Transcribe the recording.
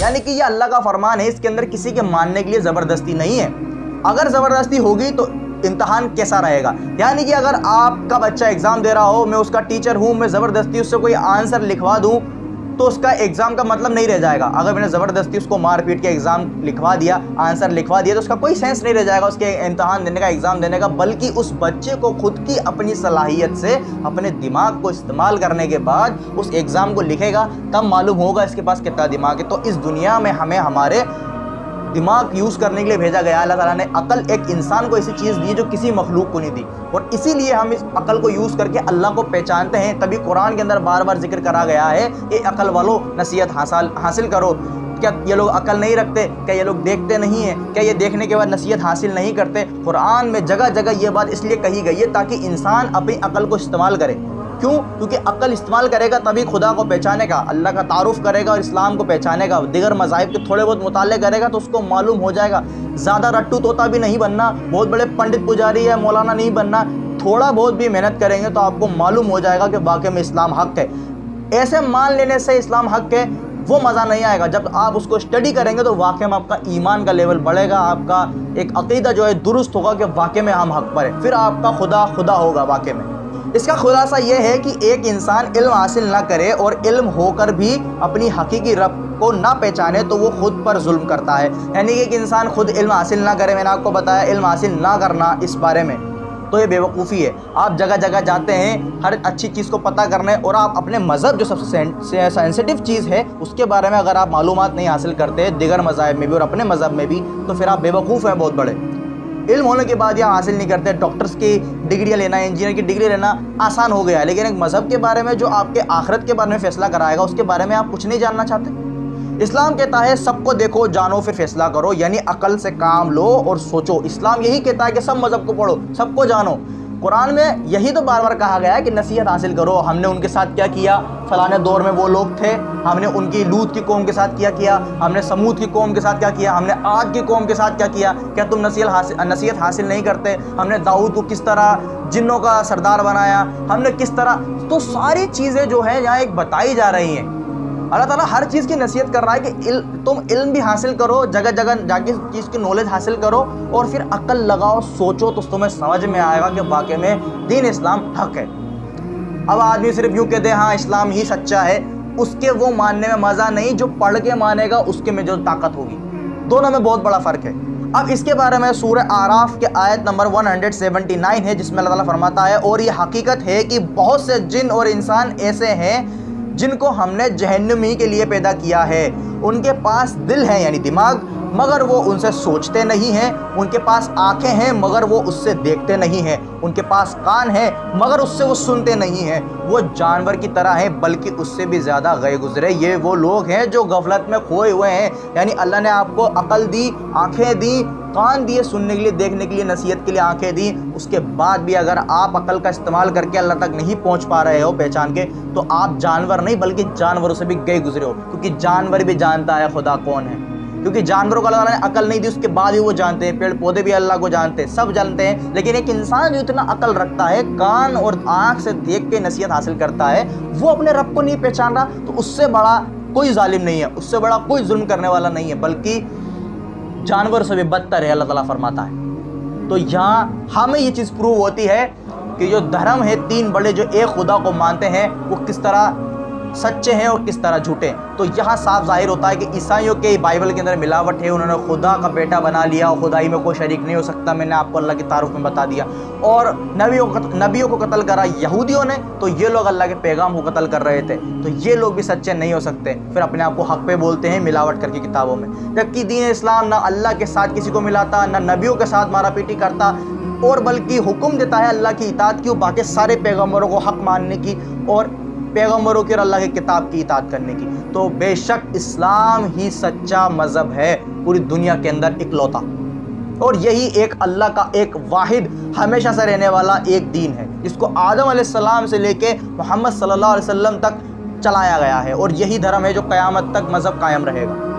یعنی کہ یہ اللہ کا فرمان ہے، اس کے اندر کسی کے ماننے کے لیے زبردستی نہیں ہے۔ اگر زبردستی ہوگی تو امتحان کیسا رہے گا؟ یعنی کہ اگر آپ کا بچہ ایگزام دے رہا ہو، میں اس کا ٹیچر ہوں، میں زبردستی اس سے کوئی آنسر لکھوا دوں تو اس کا ایگزام کا مطلب نہیں رہ جائے گا۔ اگر میں نے زبردستی اس کو مار پیٹ کے ایگزام لکھوا دیا، آنسر لکھوا دیا، تو اس کا کوئی سینس نہیں رہ جائے گا اس کے امتحان دینے کا، ایگزام دینے کا، بلکہ اس بچے کو خود کی اپنی صلاحیت سے اپنے دماغ کو استعمال کرنے کے بعد اس ایگزام کو لکھے گا، تب معلوم ہوگا اس کے پاس کتنا دماغ ہے۔ تو اس دنیا میں ہمیں ہمارے دماغ یوز کرنے کے لیے بھیجا گیا۔ اللہ تعالیٰ نے عقل ایک انسان کو ایسی چیز دی جو کسی مخلوق کو نہیں دی، اور اسی لیے ہم اس عقل کو یوز کر کے اللہ کو پہچانتے ہیں۔ تبھی قرآن کے اندر بار بار ذکر کرا گیا ہے کہ عقل والو نصیحت حاصل کرو۔ کیا یہ لوگ عقل نہیں رکھتے؟ کیا یہ لوگ دیکھتے نہیں ہیں؟ کیا یہ دیکھنے کے بعد نصیحت حاصل نہیں کرتے؟ قرآن میں جگہ جگہ یہ بات اس لیے کہی گئی ہے تاکہ انسان اپنی عقل کو استعمال کرے۔ کیوں؟ کیونکہ عقل استعمال کرے گا تبھی خدا کو پہچانے گا، اللہ کا تعارف کرے گا اور اسلام کو پہچانے گا، دیگر مذاہب کے تھوڑے بہت مطالعے کرے گا تو اس کو معلوم ہو جائے گا۔ زیادہ رٹو طوطا بھی نہیں بننا، بہت بڑے پنڈت پجاری یا مولانا نہیں بننا، تھوڑا بہت بھی محنت کریں گے تو آپ کو معلوم ہو جائے گا کہ واقعی میں اسلام حق ہے۔ ایسے مان لینے سے اسلام حق ہے وہ مزہ نہیں آئے گا۔ جب آپ اس کو اسٹڈی کریں گے تو واقعی میں آپ کا ایمان کا لیول بڑھے گا، آپ کا ایک عقیدہ جو ہے درست ہوگا کہ واقعی میں ہم حق پر ہیں، پھر آپ کا خدا ہوگا واقعی میں۔ اس کا خلاصہ یہ ہے کہ ایک انسان علم حاصل نہ کرے اور علم ہو کر بھی اپنی حقیقی رب کو نہ پہچانے تو وہ خود پر ظلم کرتا ہے۔ یعنی کہ ایک انسان خود علم حاصل نہ کرے، میں نے آپ کو بتایا علم حاصل نہ کرنا اس بارے میں، تو یہ بے وقوفی ہے۔ آپ جگہ جگہ جاتے ہیں ہر اچھی چیز کو پتہ کرنے، اور آپ اپنے مذہب جو سب سے سینسٹیو چیز ہے اس کے بارے میں اگر آپ معلومات نہیں حاصل کرتے دیگر مذاہب میں بھی اور اپنے مذہب میں بھی، تو پھر آپ بے وقوف ہیں بہت بڑے۔ علم ہونے کے بعد یہ حاصل نہیں کرتے، ڈاکٹرز کی ڈگریاں لینا، انجینئر کی ڈگری لینا آسان ہو گیا ہے، لیکن ایک مذہب کے بارے میں جو آپ کے آخرت کے بارے میں فیصلہ کرائے گا اس کے بارے میں آپ کچھ نہیں جاننا چاہتے۔ اسلام کہتا ہے سب کو دیکھو، جانو، پھر فیصلہ کرو، یعنی عقل سے کام لو اور سوچو۔ اسلام یہی کہتا ہے کہ سب مذہب کو پڑھو، سب کو جانو۔ قرآن میں یہی تو بار بار کہا گیا ہے کہ نصیحت حاصل کرو۔ ہم نے ان کے ساتھ کیا کیا؟ فلانے دور میں وہ لوگ تھے، ہم نے ان کی لوط کی قوم کے ساتھ کیا، ہم نے سمود کی قوم کے ساتھ کیا کیا، ہم نے عاد کی قوم کے ساتھ کیا، کیا تم نصیحت حاصل نہیں کرتے؟ ہم نے داؤد کو کس طرح جنوں کا سردار بنایا، ہم نے کس طرح، تو ساری چیزیں جو ہیں یہاں ایک بتائی جا رہی ہیں۔ اللہ تعالیٰ ہر چیز کی نصیحت کر رہا ہے کہ تم علم بھی حاصل کرو، جگہ جگہ جا کے چیز کی نالج حاصل کرو، اور پھر عقل لگاؤ، سوچو، تو تمہیں سمجھ میں آئے گا کہ واقعی میں دین اسلام حق ہے۔ اب آدمی صرف یوں کہتے ہیں ہاں اسلام ہی سچا ہے، اس کے وہ ماننے میں مزہ نہیں جو پڑھ کے مانے گا، اس کے میں جو طاقت ہوگی، دونوں میں بہت بڑا فرق ہے۔ اب اس کے بارے میں سورہ اعراف کے آیت نمبر 179 ہے، جس میں اللہ تعالیٰ فرماتا ہے اور یہ حقیقت ہے کہ بہت سے جن اور انسان ایسے ہیں جن کو ہم نے جہنمی کے لیے پیدا کیا ہے، ان کے پاس دل ہے یعنی دماغ، مگر وہ ان سے سوچتے نہیں ہیں، ان کے پاس آنکھیں ہیں مگر وہ اس سے دیکھتے نہیں ہیں، ان کے پاس کان ہیں مگر اس سے وہ سنتے نہیں ہیں، وہ جانور کی طرح ہیں بلکہ اس سے بھی زیادہ گئے گزرے۔ یہ وہ لوگ ہیں جو غفلت میں کھوئے ہوئے ہیں۔ یعنی اللہ نے آپ کو عقل دی، آنکھیں دی، کان دیے سننے کے لیے، دیکھنے کے لیے، نصیحت کے لیے آنکھیں دی، اس کے بعد بھی اگر آپ عقل کا استعمال کر کے اللہ تک نہیں پہنچ پا رہے ہو پہچان کے، تو آپ جانور نہیں بلکہ جانوروں سے بھی گئے گزرے ہو، کیونکہ جانور بھی جانتا ہے خدا کون ہے، کیونکہ جانوروں کو اللہ تعالیٰ نے عقل نہیں دی، اس کے بعد بھی وہ جانتے ہیں، پیڑ پودے بھی اللہ کو جانتے ہیں، سب جانتے ہیں، لیکن ایک انسان جو اتنا عقل رکھتا ہے، کان اور آنکھ سے دیکھ کے نصیحت حاصل کرتا ہے، وہ اپنے رب کو نہیں پہچان رہا، تو اس سے بڑا کوئی ظالم نہیں ہے، اس سے بڑا کوئی ظلم کرنے والا نہیں ہے، بلکہ جانور سے بھی بدتر ہے، اللہ تعالیٰ فرماتا ہے۔ تو یہاں ہمیں یہ چیز پروو ہوتی ہے کہ جو دھرم ہے، تین بڑے جو ایک خدا کو مانتے ہیں، وہ کس طرح سچے ہیں اور کس طرح جھوٹے ہیں۔ تو یہاں صاف ظاہر ہوتا ہے کہ عیسائیوں کے بائبل کے اندر ملاوٹ ہے، انہوں نے خدا کا بیٹا بنا لیا اور خدائی میں کوئی شریک نہیں ہو سکتا، میں نے آپ کو اللہ کی تعارف میں بتا دیا، اور نبیوں کو قتل کرا یہودیوں نے، تو یہ لوگ اللہ کے پیغام کو قتل کر رہے تھے، تو یہ لوگ بھی سچے نہیں ہو سکتے، پھر اپنے آپ کو حق پہ بولتے ہیں ملاوٹ کر کے کتابوں میں، جبکہ دین اسلام نہ اللہ کے ساتھ کسی کو ملاتا، نہ نبیوں کے ساتھ مارا پیٹی کرتا، اور بلکہ حکم دیتا ہے اللہ کی اطاعت کی اور باقی سارے پیغمبروں کو حق ماننے کی، اور پیغمبروں کی اور اللہ کی کتاب کی اطاعت کرنے کی۔ تو بے شک اسلام ہی سچا مذہب ہے پوری دنیا کے اندر اکلوتا، اور یہی ایک اللہ کا ایک واحد ہمیشہ سے رہنے والا ایک دین ہے، جس کو آدم علیہ السلام سے لے کے محمد صلی اللہ علیہ وسلم تک چلایا گیا ہے، اور یہی دھرم ہے جو قیامت تک مذہب قائم رہے گا۔